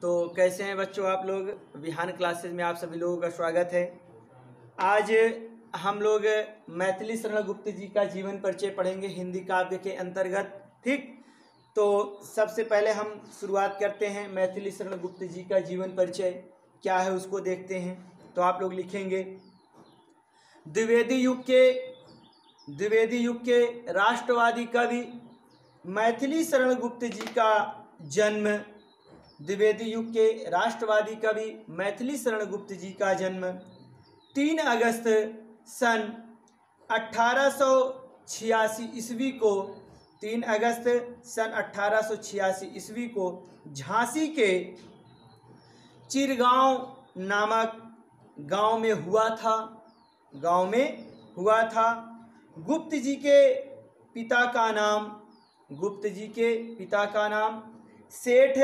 तो कैसे हैं बच्चों आप लोग। विहान क्लासेस में आप सभी लोगों का स्वागत है। आज हम लोग मैथिली शरण गुप्त जी का जीवन परिचय पढ़ेंगे हिंदी काव्य के अंतर्गत। ठीक, तो सबसे पहले हम शुरुआत करते हैं मैथिली शरण गुप्त जी का जीवन परिचय क्या है उसको देखते हैं। तो आप लोग लिखेंगे द्विवेदी युग के राष्ट्रवादी कवि मैथिली शरण गुप्त जी का जन्म। द्विवेदी युग के राष्ट्रवादी कवि मैथिली शरण गुप्त जी का जन्म 3 अगस्त सन 1886 ईस्वी को 3 अगस्त सन 1886 ईस्वी को झांसी के चिरगांव नामक गांव में हुआ था। गुप्त जी के पिता का नाम सेठ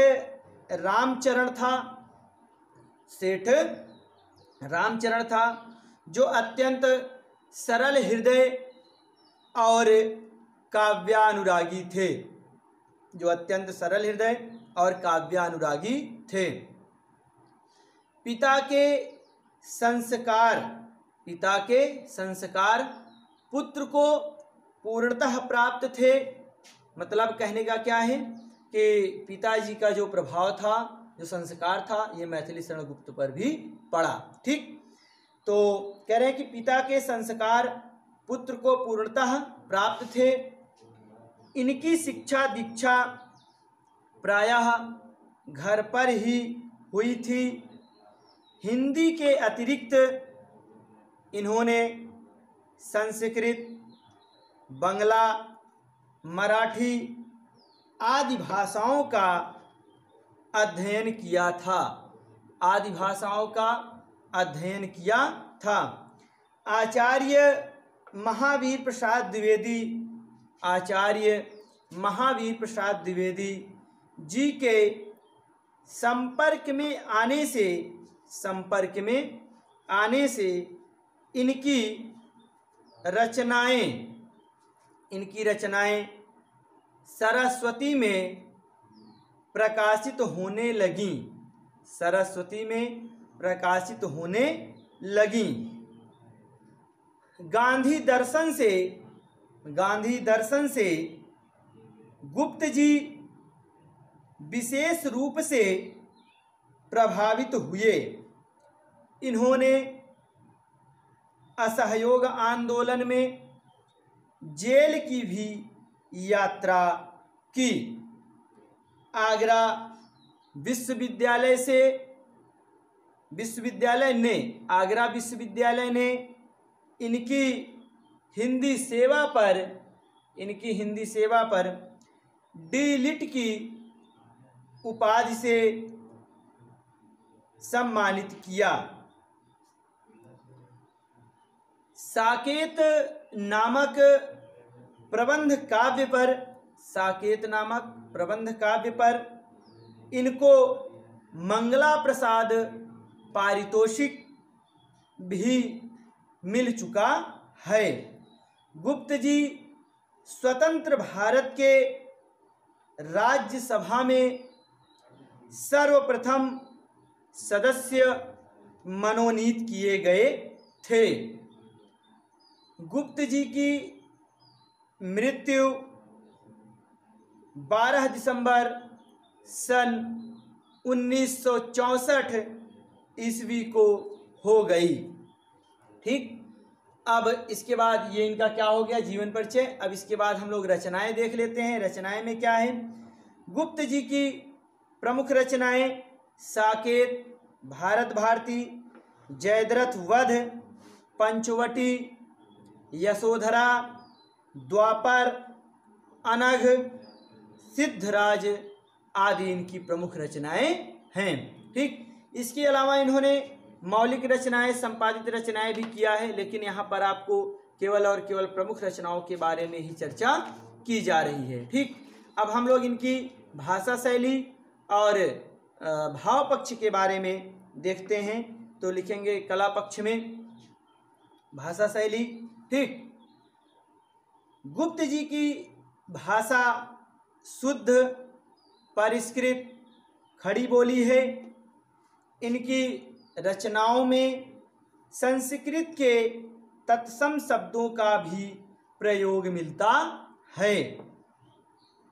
रामचरण था जो अत्यंत सरल हृदय और काव्यानुरागी थे। पिता के संस्कार पुत्र को पूर्णतः प्राप्त थे। मतलब कहने का क्या है कि पिताजी का जो प्रभाव था, जो संस्कार था, ये मैथिली शरण गुप्त पर भी पड़ा। ठीक, तो कह रहे हैं कि पिता के संस्कार पुत्र को पूर्णतः प्राप्त थे। इनकी शिक्षा दीक्षा प्रायः घर पर ही हुई थी। हिंदी के अतिरिक्त इन्होंने संस्कृत, बंगला, मराठी आदि भाषाओं का अध्ययन किया था। आचार्य महावीर प्रसाद द्विवेदी जी के संपर्क में आने से इनकी रचनाएं सरस्वती में प्रकाशित होने लगीं। गांधी दर्शन से गुप्त जी विशेष रूप से प्रभावित हुए। इन्होंने असहयोग आंदोलन में जेल की भी यात्रा की। आगरा विश्वविद्यालय ने इनकी हिंदी सेवा पर डी.लिट की उपाधि से सम्मानित किया। साकेत नामक प्रबंध काव्य पर इनको मंगला प्रसाद पारितोषिक भी मिल चुका है। गुप्त जी स्वतंत्र भारत के राज्यसभा में सर्वप्रथम सदस्य मनोनीत किए गए थे। गुप्त जी की मृत्यु 12 दिसंबर सन 1964 ईस्वी को हो गई। ठीक, अब इसके बाद ये इनका क्या हो गया जीवन परिचय। अब इसके बाद हम लोग रचनाएं देख लेते हैं। रचनाएं में क्या है। गुप्त जी की प्रमुख रचनाएं साकेत, भारत भारती, जयद्रथ वध, पंचवटी, यशोधरा, द्वापर, अनघ, सिद्धराज आदि इनकी प्रमुख रचनाएं हैं। ठीक, इसके अलावा इन्होंने मौलिक रचनाएं, संपादित रचनाएं भी किया है, लेकिन यहाँ पर आपको केवल और केवल प्रमुख रचनाओं के बारे में ही चर्चा की जा रही है। ठीक, अब हम लोग इनकी भाषा शैली और भाव पक्ष के बारे में देखते हैं। तो लिखेंगे कला पक्ष में भाषा शैली। ठीक, गुप्त जी की भाषा शुद्ध, परिष्कृत, खड़ी बोली है। इनकी रचनाओं में संस्कृत के तत्सम शब्दों का भी प्रयोग मिलता है।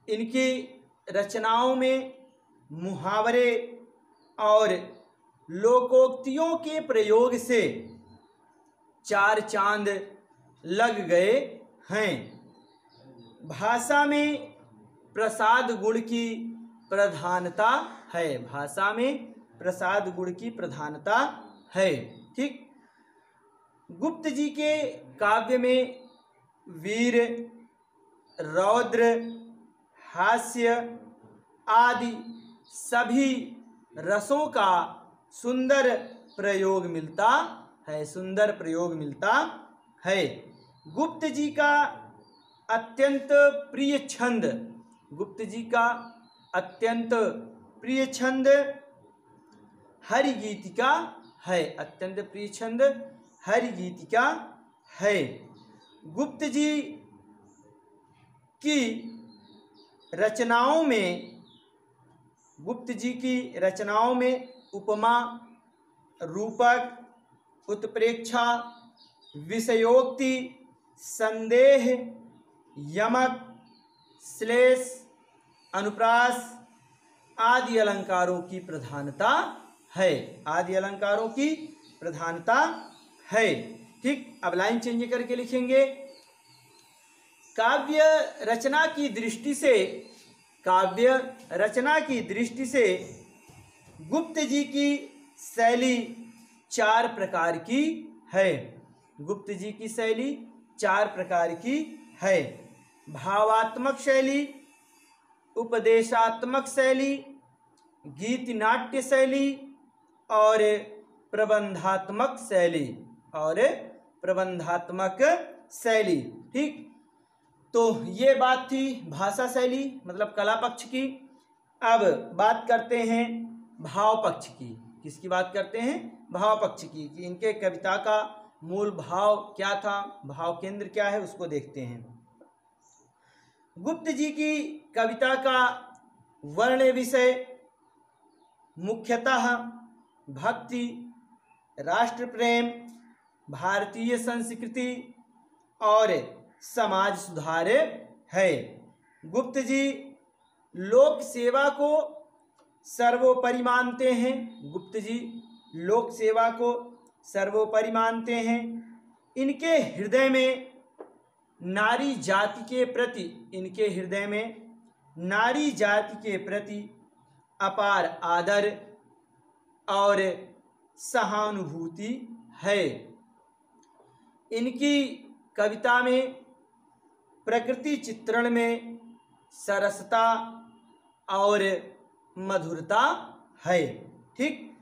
इनकी रचनाओं में मुहावरे और लोकोक्तियों के प्रयोग से चार चांद लग गए हैं। भाषा में प्रसाद गुण की प्रधानता है। भाषा में प्रसाद गुण की प्रधानता है। ठीक। गुप्त जी के काव्य में वीर, रौद्र, हास्य आदि सभी रसों का सुंदर प्रयोग मिलता है। सुंदर प्रयोग मिलता है। गुप्त जी का अत्यंत प्रिय छंद, गुप्त जी का अत्यंत प्रिय छंद हरिगीतिका है। अत्यंत प्रिय छंद हरिगीतिका है। गुप्त जी की रचनाओं में उपमा, रूपक, उत्प्रेक्षा, विषयोक्ति, संदेह, यमक, श्लेष, अनुप्रास आदि अलंकारों की प्रधानता है। आदि अलंकारों की प्रधानता है। ठीक। अब लाइन चेंज करके लिखेंगे। काव्य रचना की दृष्टि से गुप्त जी की शैली चार प्रकार की है। गुप्त जी की शैली चार प्रकार की है। भावात्मक शैली, उपदेशात्मक शैली, गीत नाट्य शैली और प्रबंधात्मक शैली। ठीक। तो ये बात थी भाषा शैली मतलब कला पक्ष की। अब बात करते हैं भाव पक्ष की। किसकी बात करते हैं? भाव पक्ष की, कि इनके कविता का मूल भाव क्या था, भाव केंद्र क्या है, उसको देखते हैं। गुप्त जी की कविता का वर्ण विषय मुख्यतः भक्ति, राष्ट्र प्रेम, भारतीय संस्कृति और समाज सुधार है। गुप्त जी लोक सेवा को सर्वोपरि मानते हैं। गुप्त जी लोक सेवा को सर्वोपरि मानते हैं। इनके हृदय में नारी जाति के प्रति अपार आदर और सहानुभूति है। इनकी कविता में प्रकृति चित्रण में सरसता और मधुरता है। ठीक।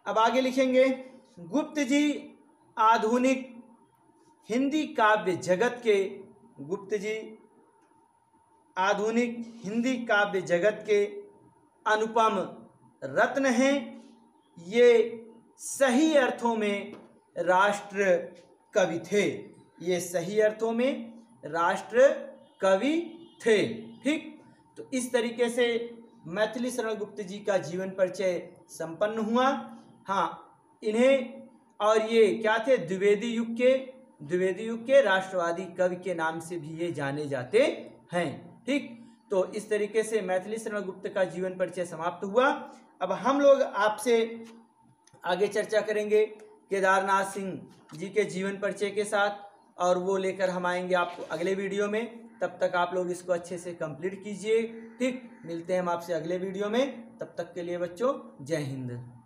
अब आगे लिखेंगे। गुप्त जी आधुनिक हिंदी काव्य जगत के अनुपम रत्न हैं। ये सही अर्थों में राष्ट्र कवि थे। ठीक। तो इस तरीके से मैथिली शरण गुप्त जी का जीवन परिचय संपन्न हुआ। हाँ, इन्हें और ये क्या थे? द्विवेदी युग के राष्ट्रवादी कवि के नाम से भी ये जाने जाते हैं। ठीक। तो इस तरीके से मैथिली शरण गुप्त का जीवन परिचय समाप्त हुआ। अब हम लोग आपसे आगे चर्चा करेंगे केदारनाथ सिंह जी के जीवन परिचय के साथ, और वो लेकर हम आएंगे आपको अगले वीडियो में। तब तक आप लोग इसको अच्छे से कंप्लीट कीजिए। ठीक। मिलते हैं हम आपसे अगले वीडियो में। तब तक के लिए बच्चों, जय हिंद।